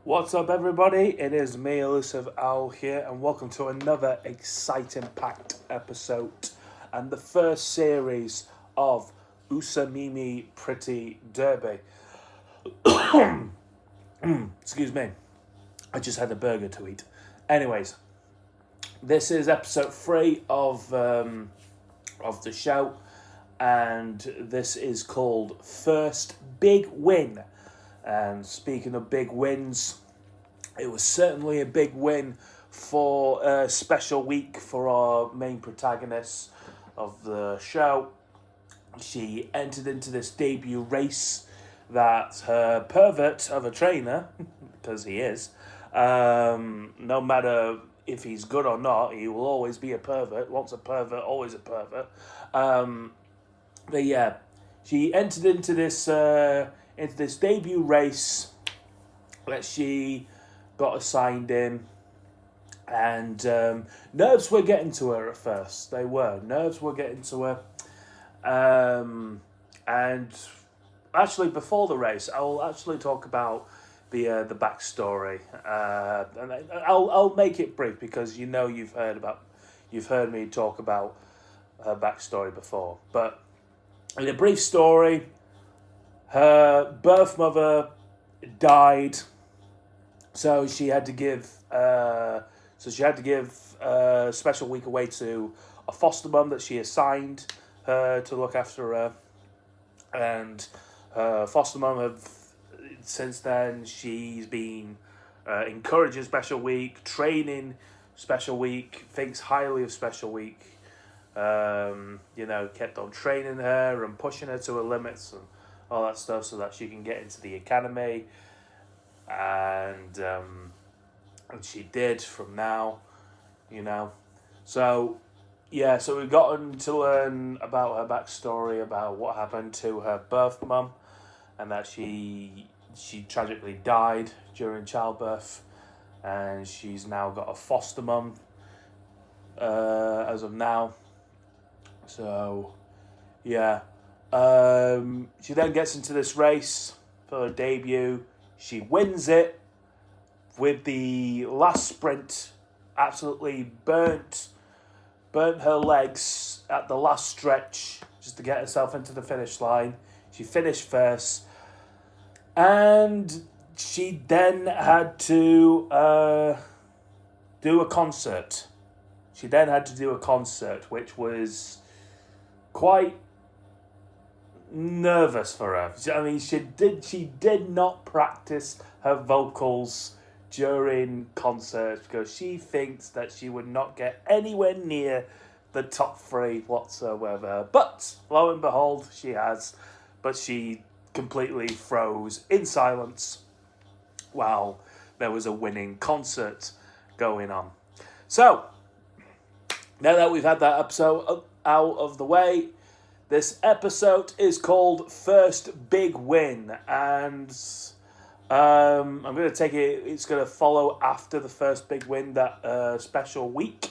What's up, everybody? It is me, ElusiveOwl here, and welcome to another exciting packed episode and the first series of Usamimi Pretty Derby. Excuse me, I just had a burger to eat. Anyways, this is episode 3 of the show, and this is called First Big Win. And speaking of big wins, it was certainly a big win for a special week for our main protagonist of the show. She entered into this debut race that her pervert of a trainer, because he is, no matter if he's good or not, he will always be a pervert. Once a pervert, always a pervert. But yeah, she entered into this debut race that she got assigned in, and nerves were getting to her at first. Nerves were getting to her, and actually before the race, I will actually talk about the backstory, and I'll make it brief because you've heard me talk about her backstory before. But in a brief story, her birth mother died, so she had to give a special week away to a foster mum that she assigned her to look after her, and her foster mum since then she's been encouraging special week, training special week, thinks highly of special week. Kept on training her and pushing her to her limits and all that stuff so that she can get into the academy, and she did from now, So we've gotten to learn about her backstory, about what happened to her birth mum, and that she tragically died during childbirth, and she's now got a foster mum as of now. So, yeah. She then gets into this race for her debut. She wins it with the last sprint. Absolutely burnt her legs at the last stretch just to get herself into the finish line. She finished first, and she then had to do a concert. Which was quite nervous for her. I mean, she did not practice her vocals during concerts because she thinks that she would not get anywhere near the top 3 whatsoever. But lo and behold, she has. But she completely froze in silence while there was a winning concert going on. So, now that we've had that episode out of the way, this episode is called First Big Win, and I'm going to take it, it's going to follow after the first big win that special week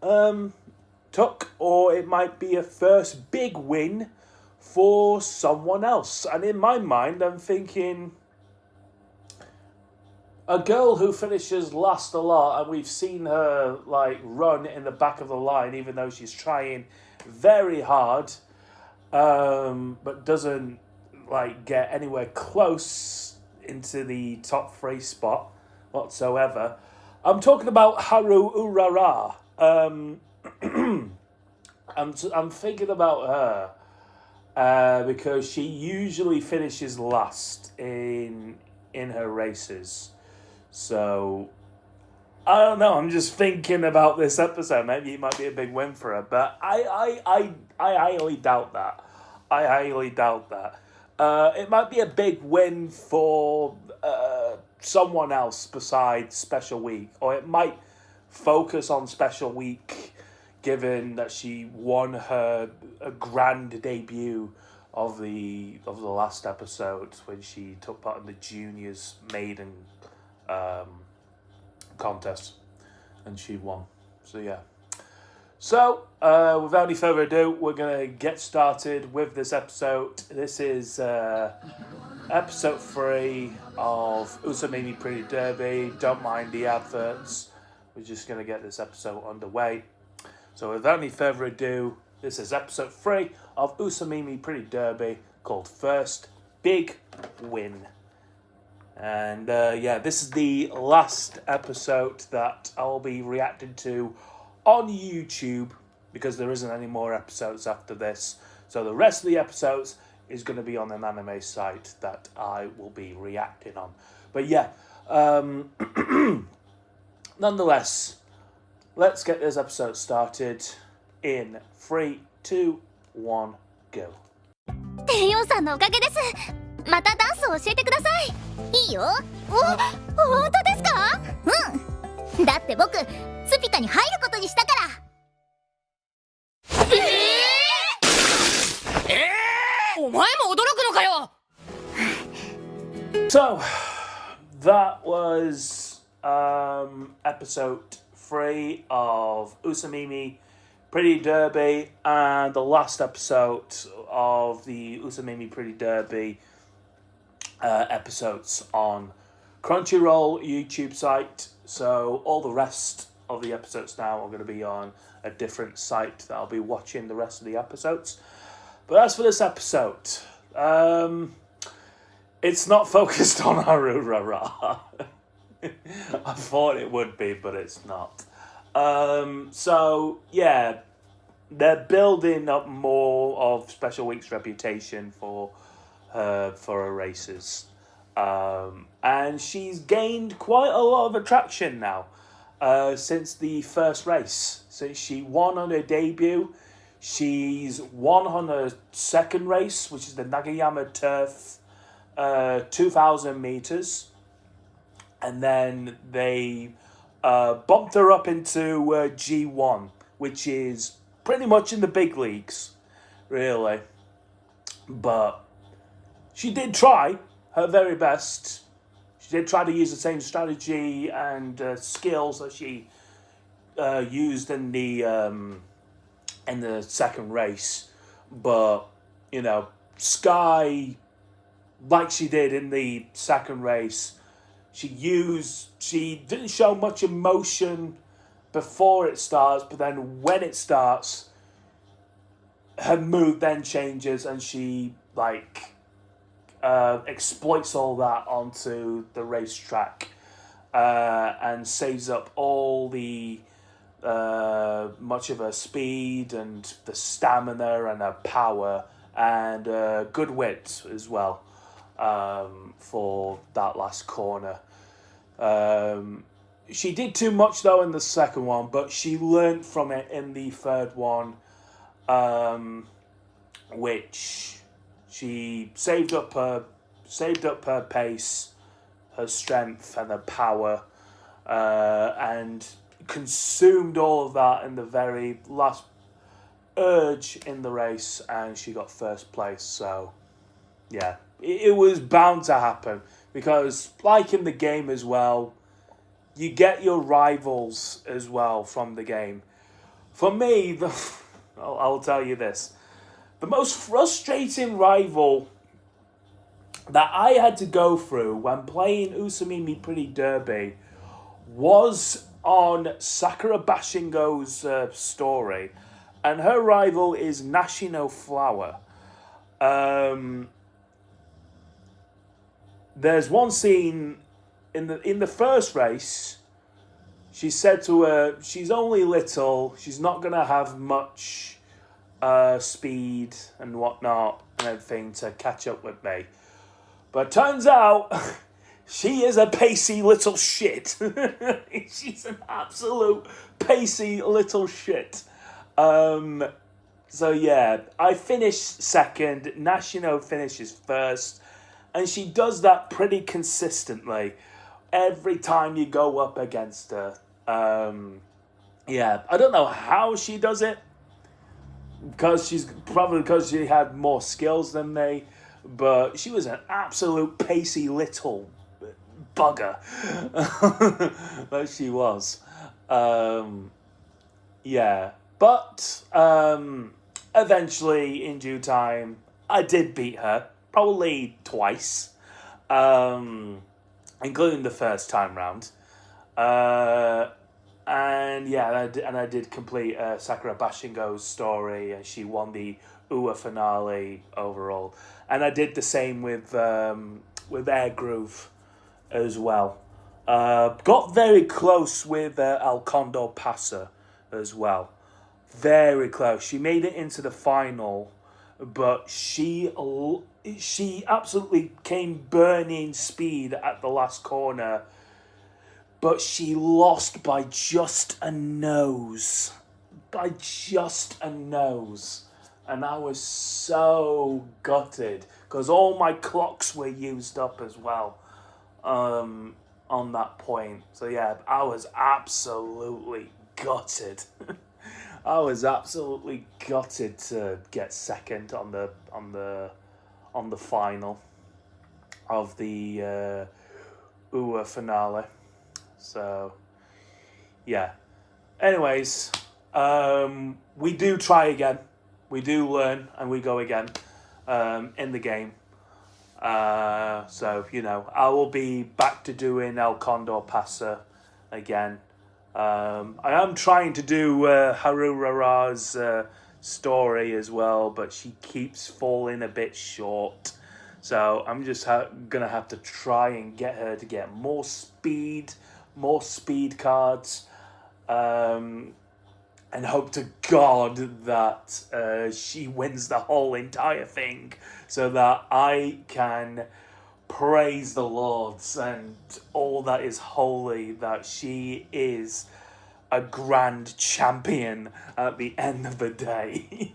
took, or it might be a first big win for someone else. And in my mind, I'm thinking a girl who finishes last a lot, and we've seen her run in the back of the line, even though she's trying very hard, but doesn't get anywhere close into the top 3 spot whatsoever. I'm talking about Haru Urara. I'm thinking about her because she usually finishes last in her races. So I don't know. I'm just thinking about this episode. Maybe it might be a big win for her, but I highly doubt that. It might be a big win for someone else besides Special Week, or it might focus on Special Week, given that she won a grand debut of the last episode when she took part in the juniors maiden contest, and she won. So yeah. So, without any further ado, we're going to get started with this episode. This is episode 3 of Umamusume Pretty Derby. Don't mind the adverts. We're just going to get this episode underway. So, without any further ado, this is episode 3 of Umamusume Pretty Derby called First Big Win. And this is the last episode that I'll be reacting to on YouTube because there isn't any more episodes after this. So the rest of the episodes is going to be on an anime site that I will be reacting on. But yeah, nonetheless, let's get this episode started in 3, 2, 1, go. テヨンさんのおかげです。またダンスを教えてください。いいよ。本当ですか？うん。だって僕スピカに入ることにしたから。お前も驚くのかよ。So that was episode 3 of Umamusume Pretty Derby, and the last episode of the Umamusume Pretty Derby episodes on Crunchyroll YouTube site. So all the rest of the episodes now are going to be on a different site that I'll be watching the rest of the episodes. But as for this episode, it's not focused on Harurara. I thought it would be, but it's not. So yeah, they're building up more of Special Week's reputation for her races. And she's gained quite a lot of attraction now since the first race. Since she won on her debut, she's won on her second race, which is the Nagayama Turf 2,000 meters. And then they bumped her up into G1, which is pretty much in the big leagues, really. But she did try her very best. She did try to use the same strategy and skills that she used in the second race, but you know, Sky, like she did in the second race, she didn't show much emotion before it starts, but then when it starts, her mood then changes and she exploits all that onto the racetrack and saves up all the much of her speed and the stamina and her power and good wit as well for that last corner. She did too much though in the second one, but she learned from it in the third one, which she saved up her pace, her strength, and her power, and consumed all of that in the very last urge in the race, and she got first place. So, yeah, it was bound to happen because, like in the game as well, you get your rivals as well from the game. For me, I'll tell you this. The most frustrating rival that I had to go through when playing Umamusume Pretty Derby was on Sakura Bashingo's story, and her rival is Nashino Flower. There's one scene in the first race. She said to her, she's only little, she's not gonna have much speed and whatnot and everything to catch up with me. But turns out she is a pacey little shit. She's an absolute pacey little shit. So yeah, I finished second, Nashino finishes first, and she does that pretty consistently every time you go up against her. Yeah, I don't know how she does it, because she had more skills than me, but she was an absolute pacey little bugger. That she was. Yeah, But eventually, in due time, I did beat her. Probably twice. Including the first time round. And yeah, I did complete Sakura Bashingo's story, and she won the UA finale overall. And I did the same with Air Groove as well. Got very close with El Condor Pasa as well. Very close. She made it into the final, but she absolutely came burning speed at the last corner. But she lost by just a nose. By just a nose. And I was so gutted, because all my clocks were used up as well on that point. So yeah, I was absolutely gutted. I was absolutely gutted to get second on the final of the UA finale. So yeah. Anyways, we do try again. We do learn and we go again in the game. So, you know, I will be back to doing El Condor Pasa again. I am trying to do Harurara's story as well, but she keeps falling a bit short. So I'm just going to have to try and get her to get more speed cards. And hope to God that she wins the whole entire thing, so that I can praise the Lords and all that is holy, that she is a grand champion at the end of the day.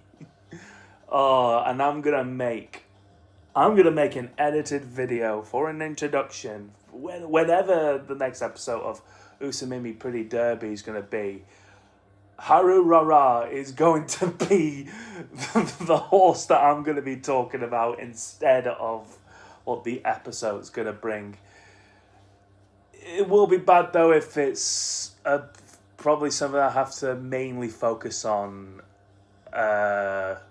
And I'm gonna make an edited video for an introduction whenever the next episode of Umamusume Pretty Derby is gonna be. Harurara is going to be the horse that I'm going to be talking about instead of what the episode's going to bring. It will be bad though if it's probably something I have to mainly focus on. But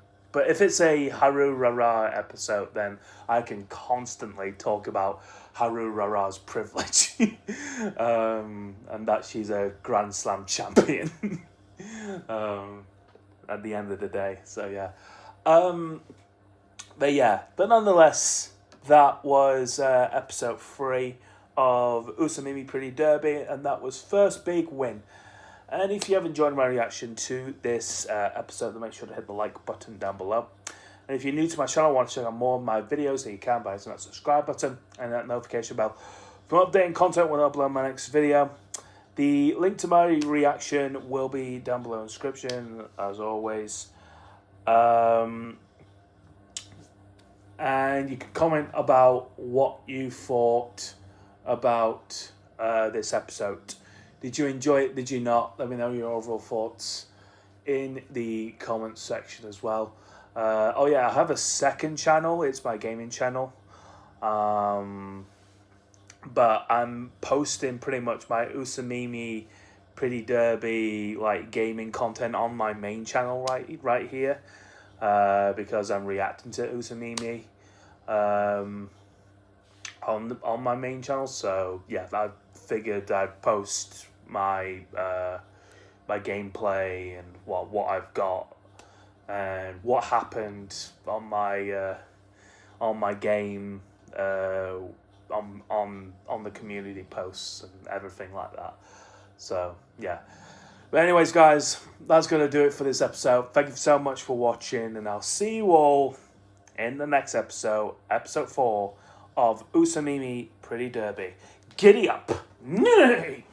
if it's a Harurara episode, then I can constantly talk about Harurara's privilege and that she's a Grand Slam champion. At the end of the day, so yeah. But nonetheless, that was episode 3 of Umamusume Pretty Derby, and that was first big win. And if you have enjoyed my reaction to this episode, then make sure to hit the like button down below. And if you're new to my channel, want to check out more of my videos, then you can by hitting that subscribe button and that notification bell for updating content when I upload my next video. The link to my reaction will be down below in the description, as always. And you can comment about what you thought about this episode. Did you enjoy it? Did you not? Let me know your overall thoughts in the comments section as well. Oh yeah, I have a second channel. It's my gaming channel. But I'm posting pretty much my Umamusume Pretty Derby like gaming content on my main channel right here, because I'm reacting to Umamusume on my main channel. So yeah, I figured I'd post my my gameplay and what I've got and what happened on my game. On the community posts and everything like that. So yeah, but anyways guys, that's gonna do it for this episode. Thank you so much for watching, and I'll see you all in the next episode 4 of Umamusume Pretty Derby. Giddy up! Nay!